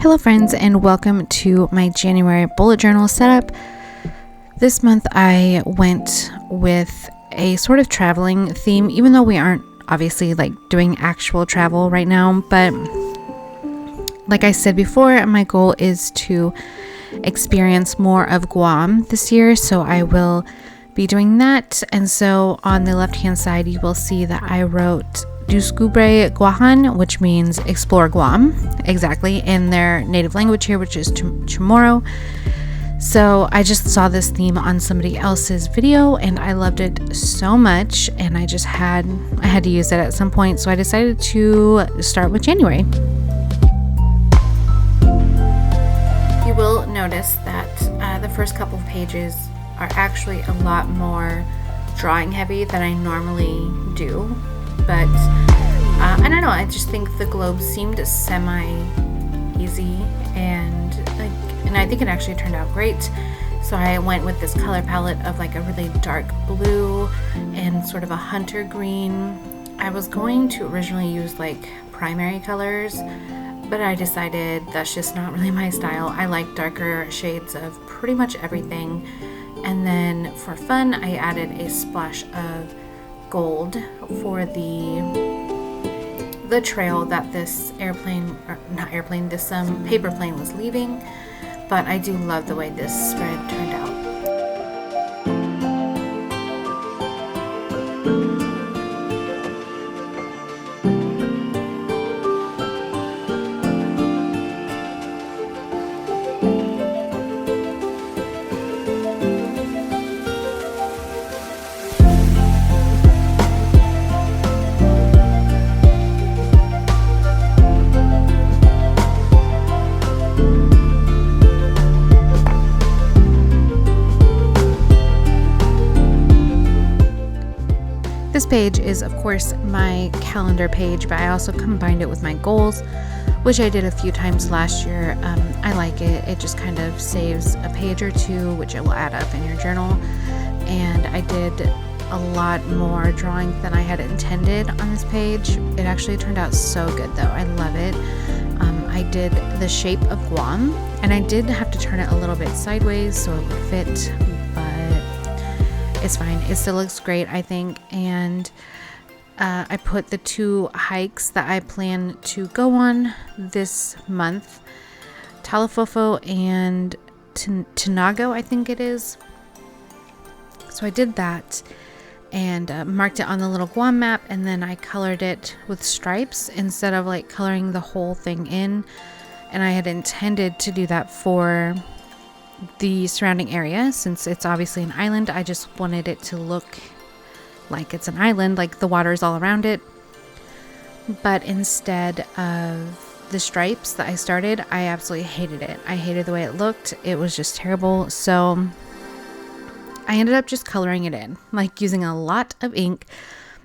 Hello friends, and welcome to my January bullet journal setup. This month I went with a sort of traveling theme, even though we aren't obviously like doing actual travel right now. But like I said before, my goal is to experience more of Guam this year, so I will be doing that. And so on the left hand side you will see that I wrote Descubre Guahan, which means explore Guam, exactly, in their native language here, which is Chamorro. So I just saw this theme on somebody else's video and I loved it so much, and I had to use it at some point, so I decided to start with January. You will notice that the first couple of pages are actually a lot more drawing heavy than I normally do. But I don't know, I just think the globes seemed semi-easy and I think it actually turned out great. So I went with this color palette of like a really dark blue and sort of a hunter green. I was going to originally use like primary colors, but I decided that's just not really my style. I like darker shades of pretty much everything. And then for fun, I added a splash of gold for the trail that this paper plane was leaving. But I do love the way this spread turned out. This page is of course my calendar page, but I also combined it with my goals, which I did a few times last year. I like it. It just kind of saves a page or two, which it will add up in your journal. And I did a lot more drawing than I had intended on this page. It actually turned out so good though. I love it. I did the shape of Guam, and I did have to turn it a little bit sideways so it would fit, but it's fine. It still looks great, I think. And I put the two hikes that I plan to go on this month, Talifofo and Tinago, I think it is. So I did that and marked it on the little Guam map, and then I colored it with stripes instead of like coloring the whole thing in. And I had intended to do that for the surrounding area, since it's obviously an island. I just wanted it to look like it's an island, like the water is all around it. But instead of the stripes that I started, I absolutely hated it. I hated the way it looked. It was just terrible. So I ended up just coloring it in, like using a lot of ink,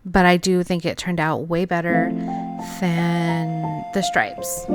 but I do think it turned out way better than the stripes.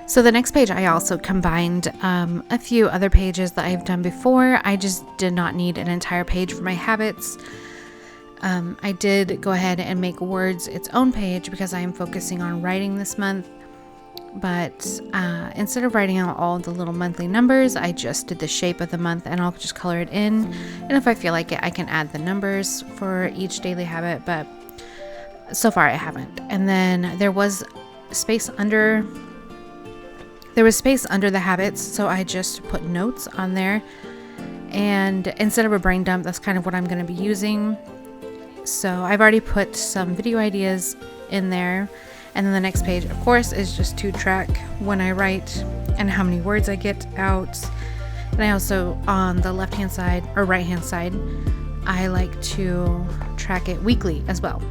So the next page, I also combined a few other pages that I've done before. I just did not need an entire page for my habits. I did go ahead and make words its own page because I am focusing on writing this month. But instead of writing out all the little monthly numbers, I just did the shape of the month and I'll just color it in. And if I feel like it, I can add the numbers for each daily habit. But so far I haven't. And then there was space under the habits, so I just put notes on there, and instead of a brain dump, that's kind of what I'm going to be using. So I've already put some video ideas in there, and then the next page, of course, is just to track when I write and how many words I get out. And I also, on the left hand side or right hand side, I like to track it weekly as well.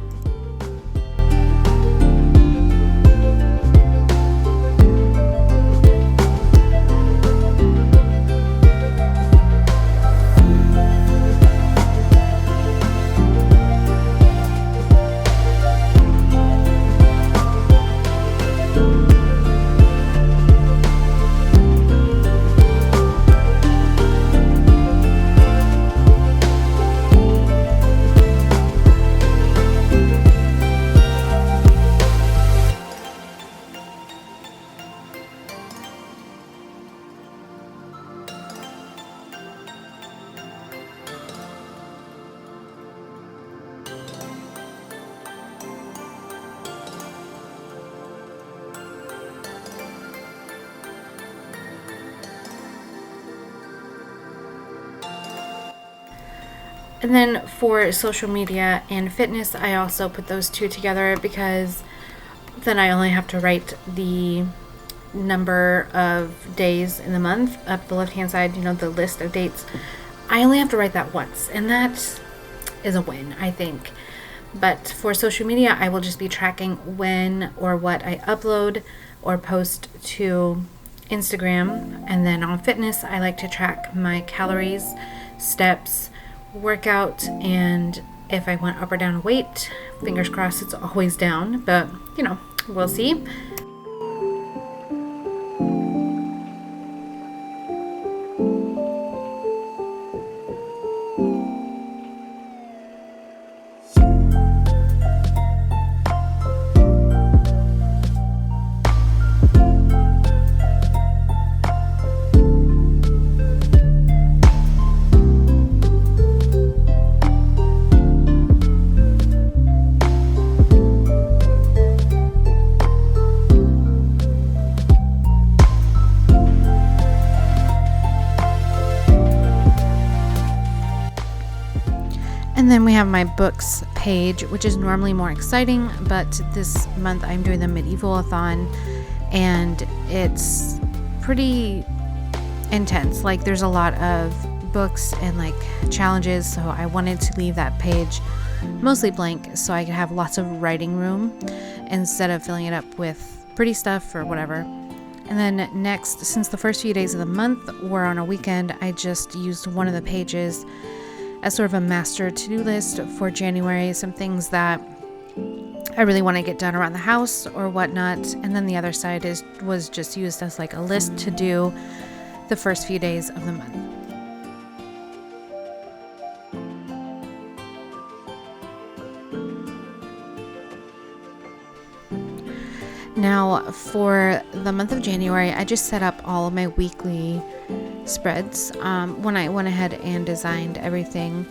And then for social media and fitness, I also put those two together, because then I only have to write the number of days in the month up the left hand side, the list of dates. I only have to write that once, and that is a win, I think. But for social media, I will just be tracking when or what I upload or post to Instagram. And then on fitness, I like to track my calories, steps, workout, and if I went up or down weight. Fingers crossed it's always down, but we'll see. And then we have my books page, which is normally more exciting, but this month I'm doing the Medieval-a-thon, and it's pretty intense. Like, there's a lot of books and like challenges, so I wanted to leave that page mostly blank so I could have lots of writing room instead of filling it up with pretty stuff or whatever. And then next, since the first few days of the month were on a weekend, I just used one of the pages as sort of a master to-do list for January, some things that I really want to get done around the house or whatnot. And then the other side was just used as like a list to do the first few days of the month. Now for the month of January, I just set up all of my weekly spreads when I went ahead and designed everything.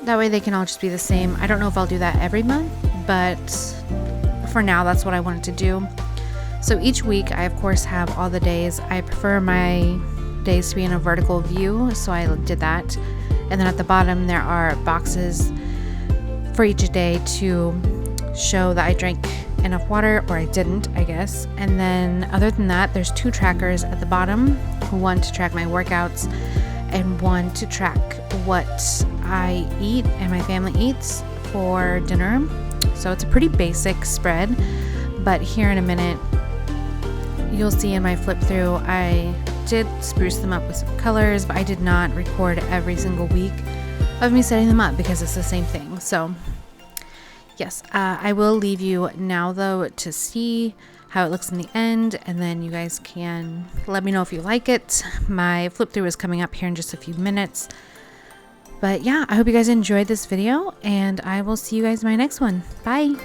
That way they can all just be the same. I don't know if I'll do that every month, but for now that's what I wanted to do. So each week I of course have all the days. I prefer my days to be in a vertical view, so I did that. And then at the bottom there are boxes for each day to show that I drank enough water, or I didn't, I guess. And then other than that, there's two trackers at the bottom, one to track my workouts and one to track what I eat and my family eats for dinner. So it's a pretty basic spread, but here in a minute you'll see in my flip through I did spruce them up with some colors, but I did not record every single week of me setting them up because it's the same thing. So yes, I will leave you now though to see how it looks in the end, and then you guys can let me know if you like it. My flip through is coming up here in just a few minutes. But yeah, I hope you guys enjoyed this video, and I will see you guys in my next one. Bye!